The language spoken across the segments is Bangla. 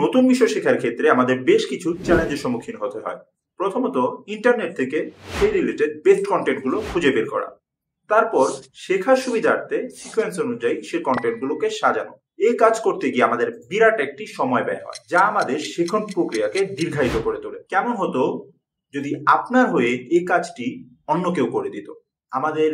নতুন বিষয় শেখার ক্ষেত্রে আমাদের বেশ কিছু চ্যালেঞ্জের সম্মুখীন হতে হয়। প্রথমত, ইন্টারনেট থেকে সেই রিলেটেড বেস্ট কন্টেন্টগুলো খুঁজে বের করা। তারপর শেখার সুবিধার্থে সিকোয়েন্স অনুযায়ী সে কন্টেন্টগুলোকে সাজানো। এই কাজ করতে গিয়ে আমাদের বিরাট একটি সময় ব্যয় হয়, যা আমাদের শেখন প্রক্রিয়াকে দীর্ঘায়িত করে তোলে। কেমন হতো যদি আপনার হয়ে এই কাজটি অন্য কেউ করে দিত? আমাদের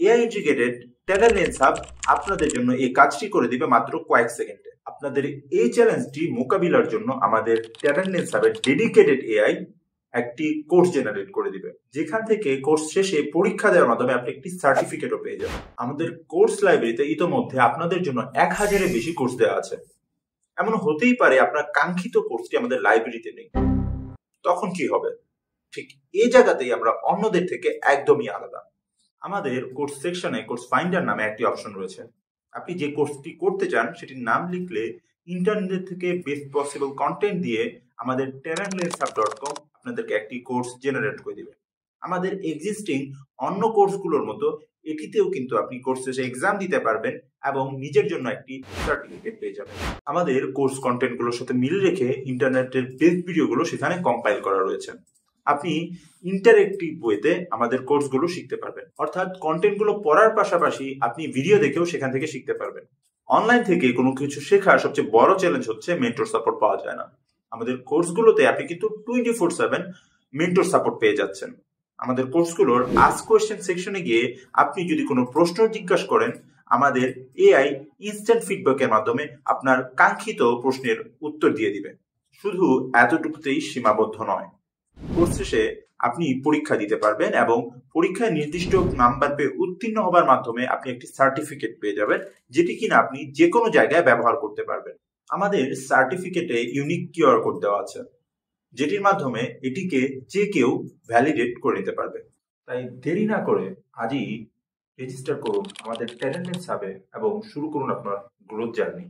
AI integrated talent lens hub আপনাদের জন্য এই কাজটি করে দিবে মাত্র কয়েক সেকেন্ডে। আপনাদের এই চ্যালেঞ্জটি মোকাবিলার জন্য আমাদের ট্যালেন্ট লেন্স হাবের ডেডিকেটেড এআই একটি কোর্স জেনারেট করে দিবে, যেখান থেকে কোর্স শেষে পরীক্ষা দেওয়ার মাধ্যমে আপনি একটি সার্টিফিকেটও পেয়ে যাবেন। আমাদের কোর্স লাইব্রেরিতে ইতোমধ্যে আপনাদের জন্য 1000-এর বেশি কোর্স দেওয়া আছে। এমন হতেই পারে আপনার কাঙ্ক্ষিত কোর্সটি আমাদের লাইব্রেরিতে নেই। তখন কি হবে? ঠিক এই জায়গাতেই আমরা অন্যদের থেকে একদমই আলাদা। আমাদের কোর্স সেকশনে কোর্স ফাইন্ডার নামে একটি অপশন রয়েছে। আপনি যে কোর্সটি করতে চান সেটির নাম লিখলে ইন্টারনেট থেকে বেস্ট পসিবল কন্টেন্ট দিয়ে আমাদের talentlensHub.com আপনাদেরকে একটি কোর্স জেনারেট করে দিবে। আমাদের এক্সিস্টিং অন্য কোর্সগুলোর মতো এটিতেও কিন্তু আপনি কোর্স শেষে এক্সাম দিতে পারবেন এবং নিজের জন্য একটি সার্টিফিকেট পেয়ে যাবেন। আমাদের কোর্স কন্টেন্টগুলোর সাথে মিল রেখে ইন্টারনেটের বেস্ট ভিডিওগুলো সেখানে কম্পাইল করা রয়েছে। আপনি ইন্টারেক্টিভ ওয়েতে আমাদের কোর্সগুলো শিখতে পারবেন, অর্থাৎ কন্টেন্টগুলো পড়ার পাশাপাশি আপনি ভিডিও দেখেও সেখান থেকে শিখতে পারবেন। অনলাইন থেকে কোনো কিছু শেখার সবচেয়ে বড় চ্যালেঞ্জ হচ্ছে মেন্টর সাপোর্ট পাওয়া যায় না। আমাদের কোর্সগুলোতে আপনি কিন্তু 24/7 মেন্টর সাপোর্ট পেয়ে যাচ্ছেন। আমাদের কোর্সগুলোর আস্ক কোয়েশ্চেন সেকশনে গিয়ে আপনি যদি কোনো প্রশ্ন জিজ্ঞাসা করেন, আমাদের এআই ইনস্ট্যান্ট ফিডব্যাকের মাধ্যমে আপনার কাঙ্ক্ষিত প্রশ্নের উত্তর দিয়ে দিবে। শুধু এতটুকুতেই সীমাবদ্ধ নয়, কোর্স শেষে আপনি পরীক্ষা দিতে পারবেন এবং পরীক্ষায় নির্দিষ্ট নাম্বার পেয়ে উত্তীর্ণ হবার মাধ্যমে আপনি একটি সার্টিফিকেট পেয়ে যাবেন, যেটি কিনা আপনি যে কোনো জায়গায় ব্যবহার করতে পারবেন। আমাদের সার্টিফিকেটে ইউনিক কিউআর কোড দেওয়া আছে, যেটির মাধ্যমে এটিকে যে কেউ ভ্যালিডেট করে নিতে পারবে। তাই দেরি না করে আজই রেজিস্টার করুন আমাদের ট্যালেন্ট লেন্স হাবে এবং শুরু করুন আপনার গ্রোথ জার্নি।